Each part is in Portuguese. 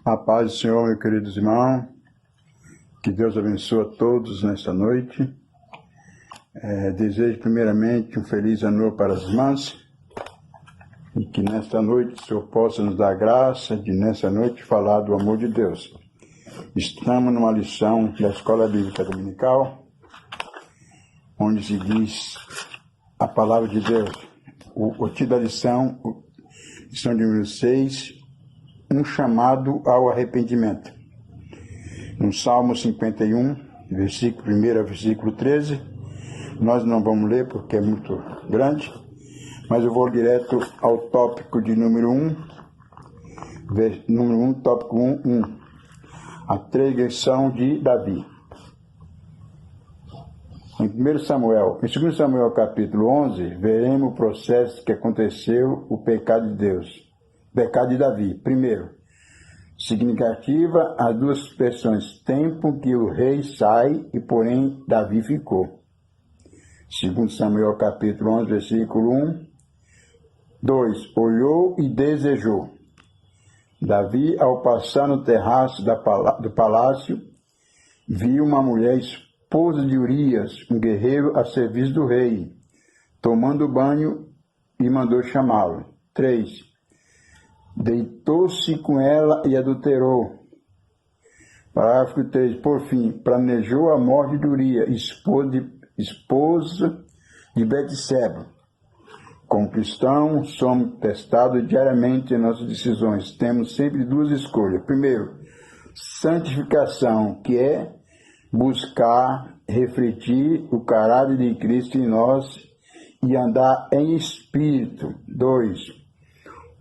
A paz do Senhor, meus queridos irmãos, que Deus abençoe a todos nesta noite. Desejo primeiramente um feliz ano novo para as irmãs e que nesta noite o Senhor possa nos dar graça de nessa noite falar do amor de Deus. Estamos numa lição da Escola Bíblica Dominical, onde se diz a palavra de Deus. O título da lição de número 6, um chamado ao arrependimento. No Salmo 51, versículo 1 ao versículo 13, nós não vamos ler porque é muito grande, mas eu vou direto ao tópico de número 1, tópico 1, a transgressão de Davi. Em 2 Samuel capítulo 11, veremos o processo que aconteceu, o pecado de Deus. Pecado de Davi. Primeiro, significativa as duas expressões, tempo que o rei sai e porém Davi ficou. 2 Samuel capítulo 11, versículo 1. 2. Olhou e desejou. Davi, ao passar no terraço do palácio, viu uma mulher esposa de Urias, um guerreiro a serviço do rei, tomando banho e mandou chamá-lo. 3. Deitou-se com ela e adulterou. Parágrafo 3. Por fim, planejou a morte de Urias, esposa de Betseba. Como cristãos, somos testados diariamente em nossas decisões. Temos sempre duas escolhas. Primeiro, santificação, que é buscar, refletir o caráter de Cristo em nós e andar em espírito. 2.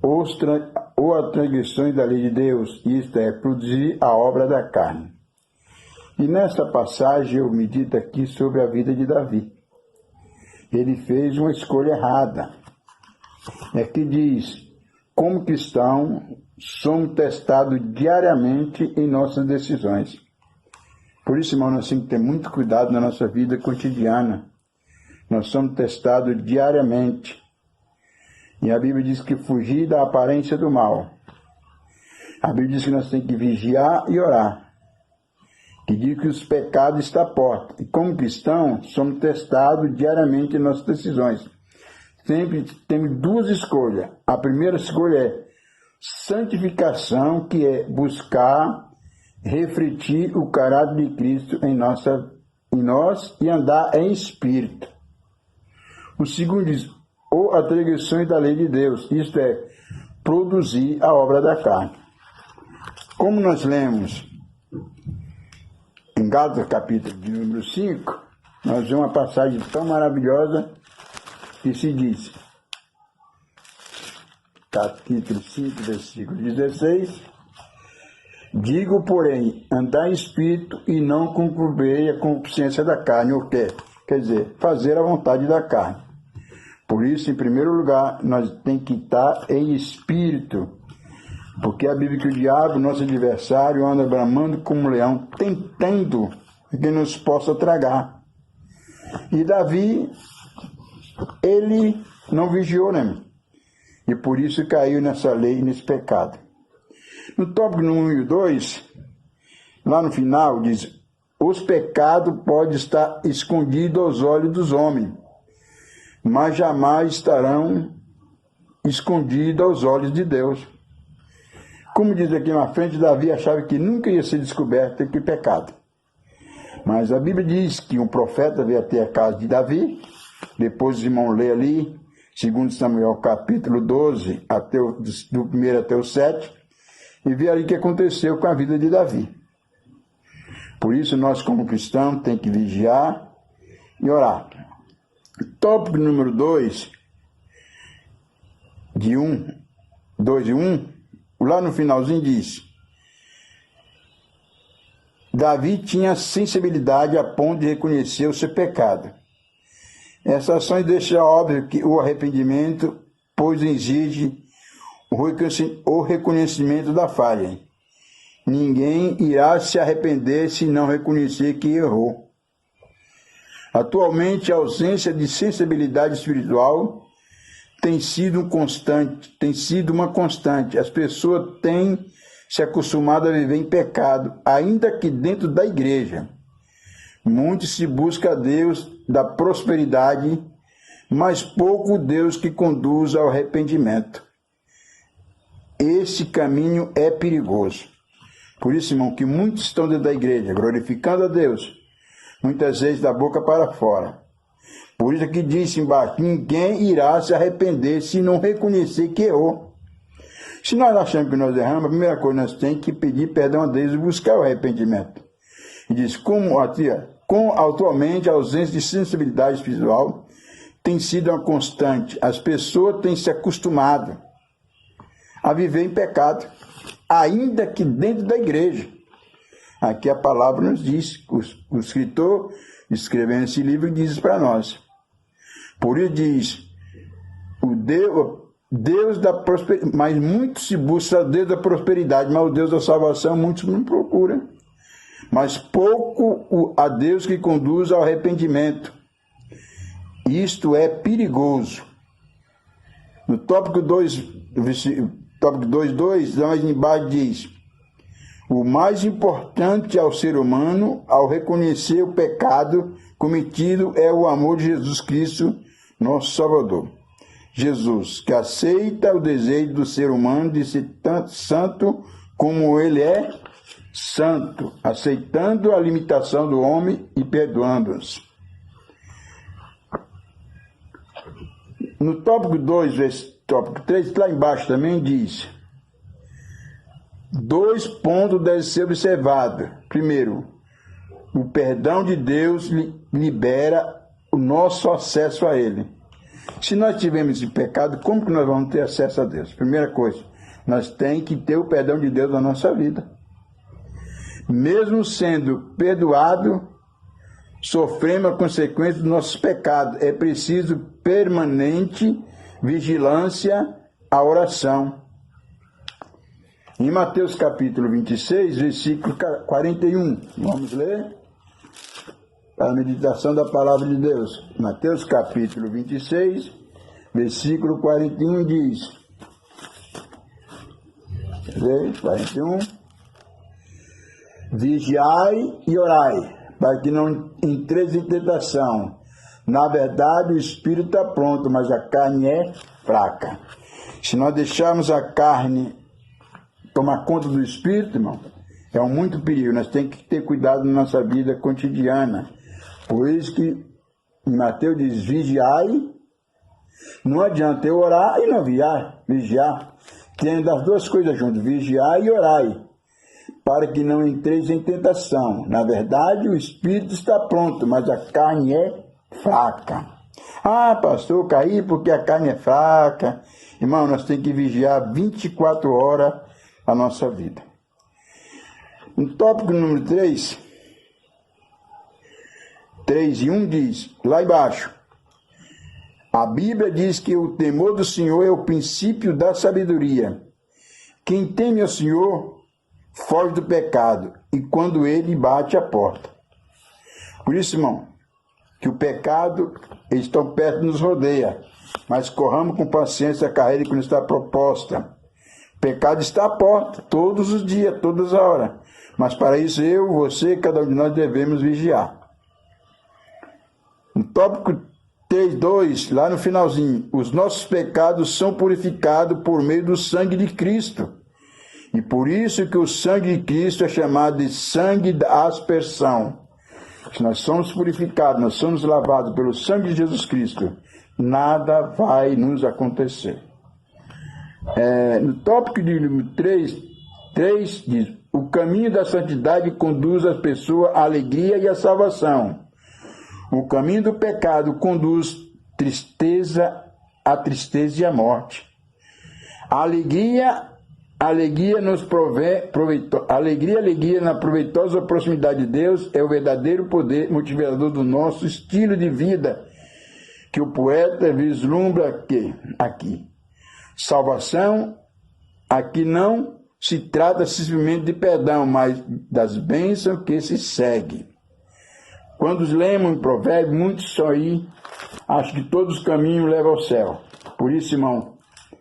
Ou as transgressões da lei de Deus, isto é, produzir a obra da carne. E nesta passagem eu medito aqui sobre a vida de Davi. Ele fez uma escolha errada. Aqui diz, como cristão, somos testados diariamente em nossas decisões. Por isso, irmão, nós temos que ter muito cuidado na nossa vida cotidiana. Nós somos testados diariamente. E a Bíblia diz que fugir da aparência do mal. A Bíblia diz que nós temos que vigiar e orar. Que diz que os pecados estão à porta. E como cristãos, somos testados diariamente em nossas decisões. Sempre temos duas escolhas. A primeira escolha é santificação, que é buscar refletir o caráter de Cristo em nós e andar em espírito. O segundo diz, ou as transgressões da lei de Deus, isto é, produzir a obra da carne. Como nós lemos em Gálatas capítulo de número 5, nós vemos uma passagem tão maravilhosa que se diz, capítulo 5, versículo 16, digo, porém, andar em espírito e não cumprir a consciência da carne, o quê? Quer dizer, fazer a vontade da carne. Por isso, em primeiro lugar, nós temos que estar em espírito, porque a Bíblia que o diabo, nosso adversário, anda bramando como um leão, tentando que nos possa tragar. E Davi, ele não vigiou, né? E por isso caiu nessa lei e nesse pecado. No tópico número 2, lá no final, diz, os pecados podem estar escondidos aos olhos dos homens, mas jamais estarão escondidos aos olhos de Deus. Como diz aqui na frente, Davi achava que nunca ia ser descoberto que pecado. Mas a Bíblia diz que um profeta veio até a casa de Davi, depois os irmãos lê ali, 2 Samuel capítulo 12, do 1 até o 7, e vê ali o que aconteceu com a vida de Davi. Por isso nós como cristãos temos que vigiar e orar. Tópico número 2, 2 e 1, lá no finalzinho diz, Davi tinha sensibilidade a ponto de reconhecer o seu pecado. Essas ações deixam óbvio que o arrependimento, pois exige o reconhecimento da falha. Ninguém irá se arrepender se não reconhecer que errou. Atualmente, a ausência de sensibilidade espiritual tem sido uma constante. As pessoas têm se acostumado a viver em pecado, ainda que dentro da igreja. Muito se busca a Deus da prosperidade, mas pouco o Deus que conduz ao arrependimento. Esse caminho é perigoso. Por isso, irmão, que muitos estão dentro da igreja, glorificando a Deus, muitas vezes da boca para fora. Por isso que diz embaixo, ninguém irá se arrepender se não reconhecer que errou. Se nós achamos que nós erramos, a primeira coisa nós temos que pedir perdão a Deus e buscar o arrependimento. E diz, atualmente a ausência de sensibilidade espiritual tem sido uma constante. As pessoas têm se acostumado a viver em pecado, ainda que dentro da igreja. Aqui a palavra nos diz, o escritor escrevendo esse livro diz para nós. Por isso diz, o Deus da prosperidade, mas muito se busca o Deus da prosperidade, mas o Deus da salvação muitos não procuram. Mas pouco a Deus que conduz ao arrependimento. Isto é perigoso. No tópico 2.2, mais embaixo diz, o mais importante ao ser humano, ao reconhecer o pecado cometido, é o amor de Jesus Cristo, nosso Salvador. Jesus, que aceita o desejo do ser humano de ser tanto santo como ele é santo, aceitando a limitação do homem e perdoando-os. No tópico 2, tópico 3, lá embaixo também diz, 2 pontos devem ser observados. Primeiro, o perdão de Deus libera o nosso acesso a Ele. Se nós tivermos esse pecado, como que nós vamos ter acesso a Deus? Primeira coisa, nós temos que ter o perdão de Deus na nossa vida. Mesmo sendo perdoado, sofremos a consequência dos nossos pecados. É preciso permanente vigilância à oração. Em Mateus capítulo 26, versículo 41, vamos ler? A meditação da palavra de Deus. Mateus capítulo 26, versículo 41 diz, 41, vigiai e orai, para que não entreis em tentação. Na verdade, o espírito está pronto, mas a carne é fraca. Se nós deixarmos a carne tomar conta do espírito, irmão, é um muito perigo. Nós temos que ter cuidado na nossa vida cotidiana. Por isso que em Mateus diz, vigiai. Não adianta eu orar e não vigiar. Tem das duas coisas juntas, vigiai e orai, para que não entreis em tentação. Na verdade, o espírito está pronto, mas a carne é fraca. Ah, pastor, eu caí porque a carne é fraca. Irmão, nós temos que vigiar 24 horas a nossa vida. No tópico número 3, 3:1 diz, lá embaixo, a Bíblia diz que o temor do Senhor é o princípio da sabedoria. Quem teme ao Senhor foge do pecado, e quando ele bate a porta. Por isso, irmão, que o pecado, eles estão perto de nos rodeia, mas corramos com paciência a carreira que nos está proposta. O pecado está à porta, todos os dias, todas as horas. Mas para isso eu, você, cada um de nós devemos vigiar. No tópico 3:2, lá no finalzinho, os nossos pecados são purificados por meio do sangue de Cristo. E por isso que o sangue de Cristo é chamado de sangue da aspersão. Se nós somos purificados, nós somos lavados pelo sangue de Jesus Cristo, nada vai nos acontecer. No tópico de número 3 diz, o caminho da santidade conduz as pessoas à alegria e à salvação. O caminho do pecado conduz à tristeza e à morte. A alegria na proveitosa proximidade de Deus é o verdadeiro poder motivador do nosso estilo de vida, que o poeta vislumbra aqui. Salvação, aqui não se trata simplesmente de perdão, mas das bênçãos que se seguem. Quando lemos em Provérbios, muitos só aí acham que todos os caminhos levam ao céu. Por isso, irmão,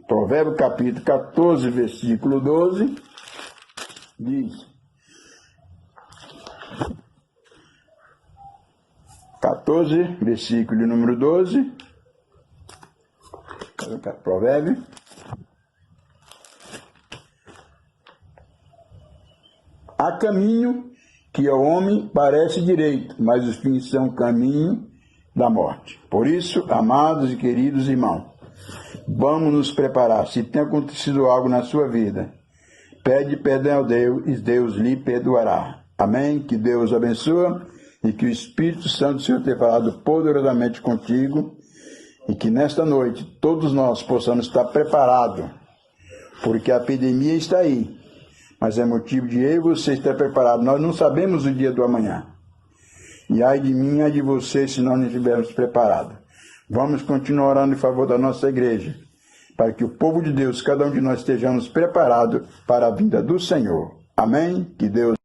Provérbios capítulo 14, versículo 12, diz 14, versículo número 12, provérbio. Há caminho que ao homem parece direito, mas os fins são caminho da morte. Por isso, amados e queridos irmãos, vamos nos preparar. Se tem acontecido algo na sua vida, pede perdão a Deus e Deus lhe perdoará. Amém? Que Deus abençoe e que o Espírito Santo do Senhor tenha falado poderosamente contigo e que nesta noite todos nós possamos estar preparados, porque a epidemia está aí, mas é motivo de eu e você estar preparado. Nós não sabemos o dia do amanhã. E ai de mim, ai de você, se nós não estivermos preparados. Vamos continuar orando em favor da nossa igreja, para que o povo de Deus, cada um de nós, estejamos preparados para a vinda do Senhor. Amém? Que Deus